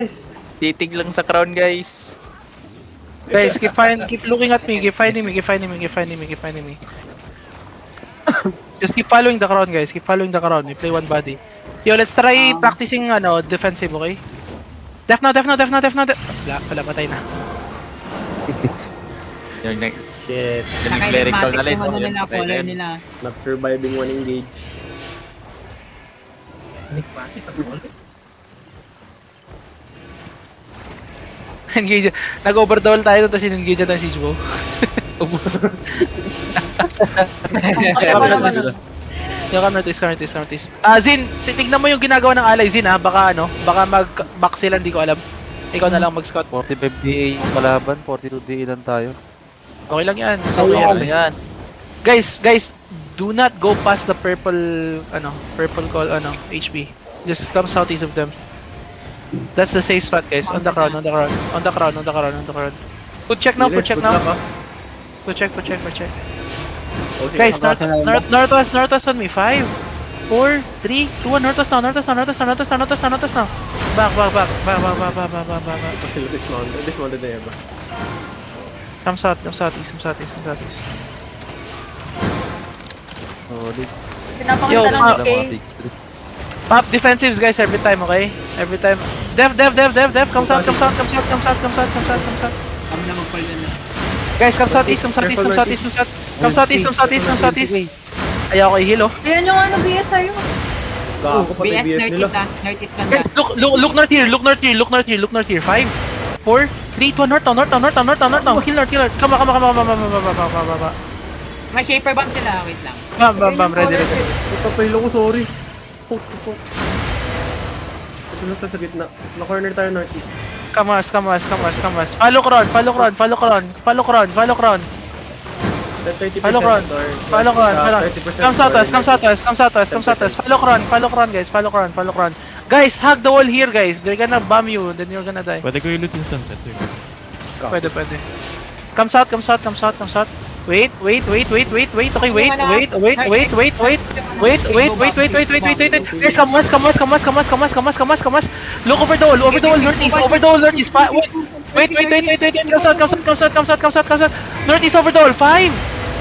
Yes. Titig lang sa crown, guys. Guys, keep looking at me, keep finding me. Just keep following the crown, guys. Keep following the crown. We play one body. Yo, let's try practicing defensive, okay? Def na. Wala, patay na. Yung Shit. clerical na rin. Ano Yun, nila, patay na follow yun. nila. Not surviving one engage. Engage. Nag-overdouble tayo tapos in-engage natin si Jubo. Ubus. Yung Northeast. Zin, titignan mo yung ginagawa ng alay, Zin, ha? Baka mag-back sila, hindi ko alam. Ikaw na lang mag-scout. 45 DA yung kalaban, 42 DA lang tayo. Okay lang yan. Okay Ano yan. yan? Guys, do not go past the purple HP. Just come southeast of them. That's the safe spot, guys. On the crown. Put check now. Put check. Oh, sige, Guys, habang- northwest on me. 5, 4, 3, 2, 1. Northwest now. Back. Kasi dismounted na yun ba? Come southeast. Solid. Yo, Pinapakita lang Wala ni Kay. mga big three. Pop defensives, guys, every time, okay? Every time. Dev. Come south. Kami na mag-fall na. Guys, come southeast. Ayaw ko i-heal, oh. Ayun yung BS sa'yo. Gago pati BS BS nila. Northeast banda. Guys, look north here. 5, 4, 3, 2, north. Kill north. Come on. May shaper bomb sila, wait lang. Bam, ready. Papaylo ko, sorry. Fuck. Ito na sa gitna. Na-corner tayo northeast. Come on. Follow crown. 30% Follow crown. or Follow crown. 30% Come south, guys. Follow crown. Guys, hug the wall here, guys. They're gonna bomb you, then you're gonna die. Pwede ko i-loot yung sunset. Pwede. Come south. Wait. Okay, wait. Guys, come west. Look over the wall, northeast. Wait. Come south. Northeast over the wall. 5,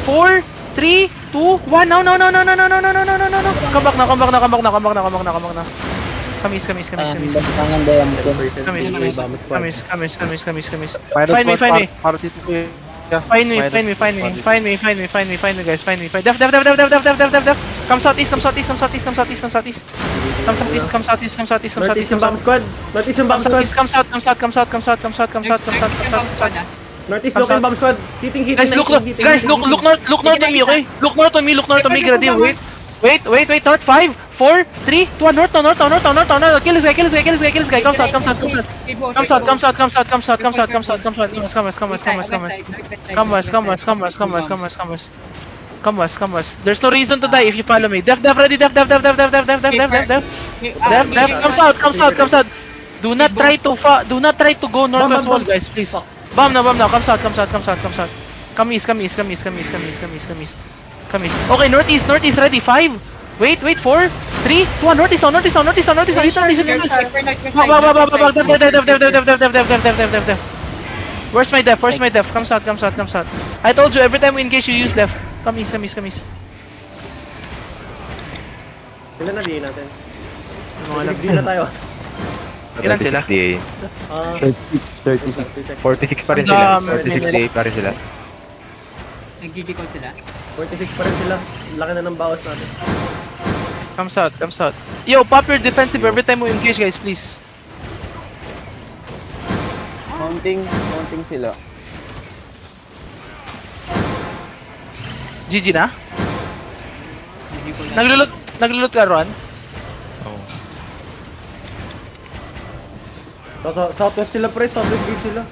4, 3, 2, 1. No. Come back na. Kamis. Kamis. Find me. Party to kuya. Find me, guys. Def. Come southeast. Northeast yung bomb squad. Come south. Northeast local bomb squad. Hitting. Guys, look north on me, okay? Look north on me, Grady. Wait. North 5, 4, 3, 2, 1. North. Kill this guy. Come south. Come west. There's no reason to die if you follow me. Def, ready. Def. Come south. Do not try to go northwest wall, guys, please. Bomb na. Come south. Come east. Okay, northeast, ready. 5. Wait, 4, 3, 2, 1. Northeast. Def. Where's my def? Come south. I told you every time we engage you use left. Come east. Ilan na diin natin? Mga alam. Di na tayo. Ilan sila? Ah, 36. 46 pa rin Ang sila. dami 46 nila. day pa rin sila. Nag-GG call sila. 46 pa rin sila. Laki na ng bawas natin. Come south. Yo, pop your defensive every time we engage, guys, please. Mounting sila. GG na? GG call na. Naglulot ka, Ron? Oo. Southwest sila pre. Southwest gate sila.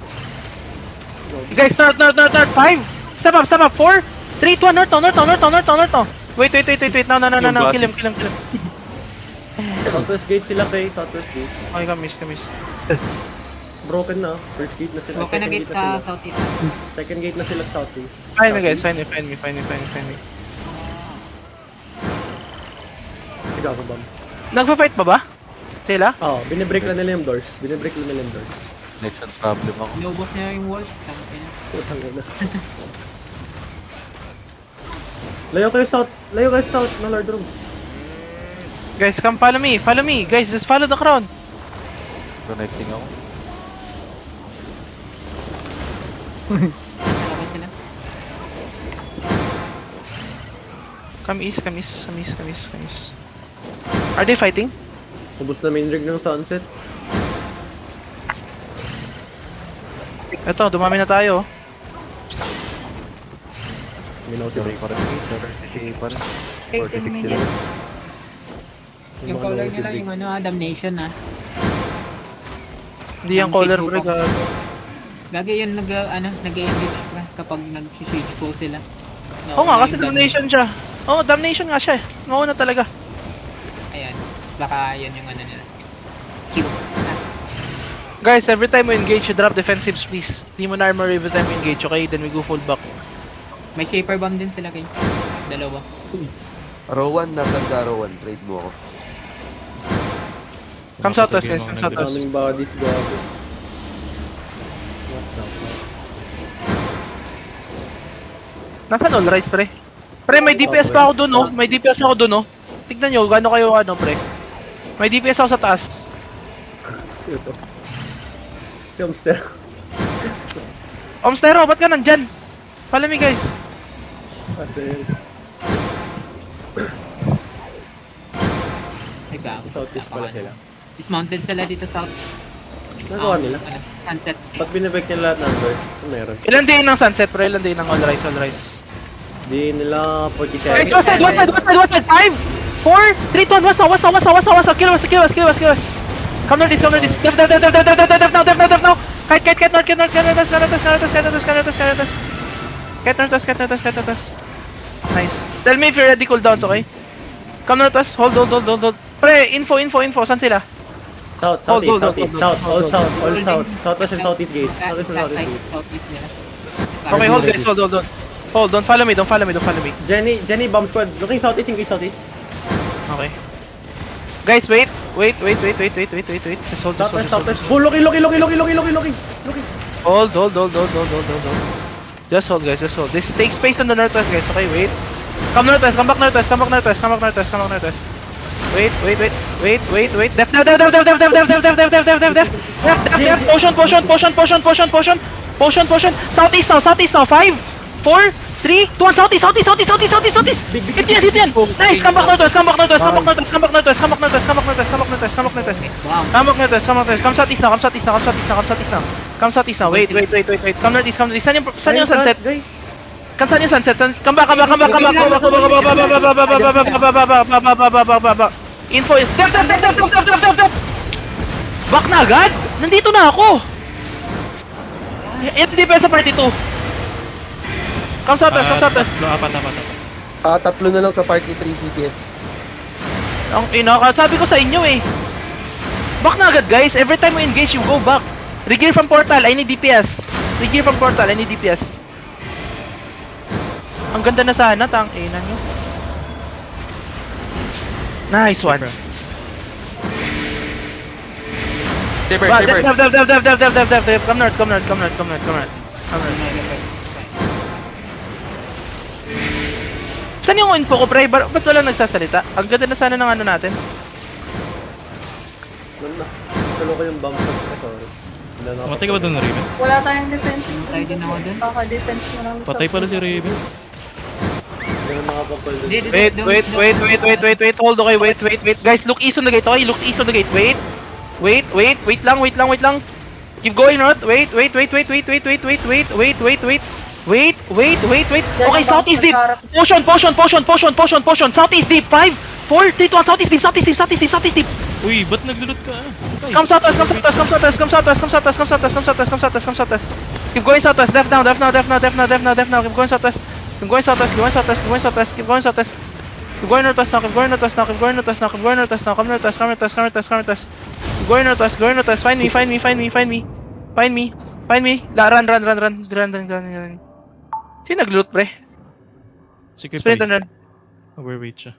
Guys, north. 5. Step up. 4, 3, 2, 1. North. Wait. No. Kill him. Southwest gate sila kay. Southwest gate. Okay, kamis. Broken na. First gate na sila. Okay na Second gate gate na sa sila. southeast. Second gate na sila southeast. Find me, guys. Find me. Gago bomb. Nagpa-fight pa ba? Sila? Oh, binibreak lang nila yung doors. Binibreak lang nila yung doors. Connection problem ako. Inubos niya yung walls. Tangina. Putang ina. Layo kayo south. Layo kayo south ng Lord Room. Guys, come follow me. Follow me. Guys, just follow the crown. Connecting ako. Nalabas sila. Come east, come east, come east, come east, come east. Are they fighting? Ubus na main rig ng sunset. Ito, dumami na tayo. Minaw si Break. Pa rin. 30 pa rin. 18 minutes. Yung color nila, yung ano, damnation ah. Hindi yung color break. Gagi yun nag-engage ka kapag nag-siege po sila. Oo nga, kasi Yung damnation siya. Oo, damnation nga siya eh. Mauna talaga. Ayan. Baka yan yung ano nila. Q. Guys, every time we engage, you drop defensives, please. Hindi mo na armor every time we engage, okay? Then we go full back. May shaper bomb din sila kayo. Dalawa. Rowan, natanda Rowan. Trade mo ako. Come southwest, guys. Come southwest. Daming bodies gago. What the fuck? Nasaan all rise, pre? Pre, may DPS pa ako dun, oh. May DPS ako dun, oh. Tignan nyo, gaano kayo, ano, pre. May DPS ako sa taas. Sino to? Si Omster. Omstero, ba't ka nandyan? Follow me, guys. Ate, Ay gago. southeast pala sila. Dismounted sila dito south. Nagawa nila. Ano, sunset. Ba't binibreak nila lahat ng doors? Ano meron? Ilan day ng sunset, pre? Ilan day ng all rise, all rise? Di nila Hey, 47. what's that? What's that? What's that? 5, 4, 3, 2, 1, what's that? What's that? Kill us, kill us, kill us, kill us. Come north, come north. Def now. Kite north, kite north, kite north, kite north. Nice. Tell me if you're ready cooldowns, okay? Come north, hold. Pre, info. Saan sila? South, southeast, southeast, south, all south, all south. Southwest and southeast gate. Southwest and southeast gate. Southeast nila. Okay, hold guys, hold. Hold, don't follow me. Jenny, bomb squad. Looking southeast, engage southeast. Okay. Guys, wait. Just hold. Southwest, southwest. Bull, looking. Hold. Just hold, guys, just hold. This takes space on the northwest, guys. Okay, wait. Come back northwest. Wait. Def. Potion. Southeast now. 5, 4, 3, 2, 1. Southeast. Hit yan. Nice. Come back northwest. Come southeast now. Come southeast now. Wait. Come northeast. Saan yung sunset? Guys. Saan yung sunset? Come back. Info is Def. Back na agad? Nandito na ako. Ito di pa sa party 2. Come southwest. Apat. Tatlo na lang sa party 3 DPS. Ang sabi ko sa inyo eh. Back na agad guys. Every time we engage, you go back. Regear from portal. I need DPS. Ang ganda na sana. Tangina nyo. Nice one. Def. Come north. Saan yung info ko, pre? Ba't walang nagsasalita? Ang ganda na sana ng ano natin. Salo ko yung bomb squad. Sorry. Matay ka ba doon na Raven? Wala tayong defensive. Patay din ako dun. Baka defense mo lang. Patay pala si Raven. Ganun nakapapal dun. Wait. Hold, okay. Wait. Guys, look east on the gate, okay? Wait lang. Keep going north. Wait. Okay, southeast deep. Potion. Southeast deep. 5, 4, 3, 2, 1. Southeast deep. Uy, ba't naglulot ka? Patay. Come southwest. Keep going southwest. Def now. Keep going southwest. Keep going southwest. Keep going northwest now. Come northwest. Going northwest. Find me. Run. Sino nag-loot, pre? Sige, Sprint and run. Overweight siya.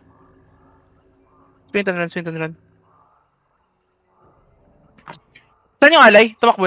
Sprint and run. Saan yung alay? Tumakbo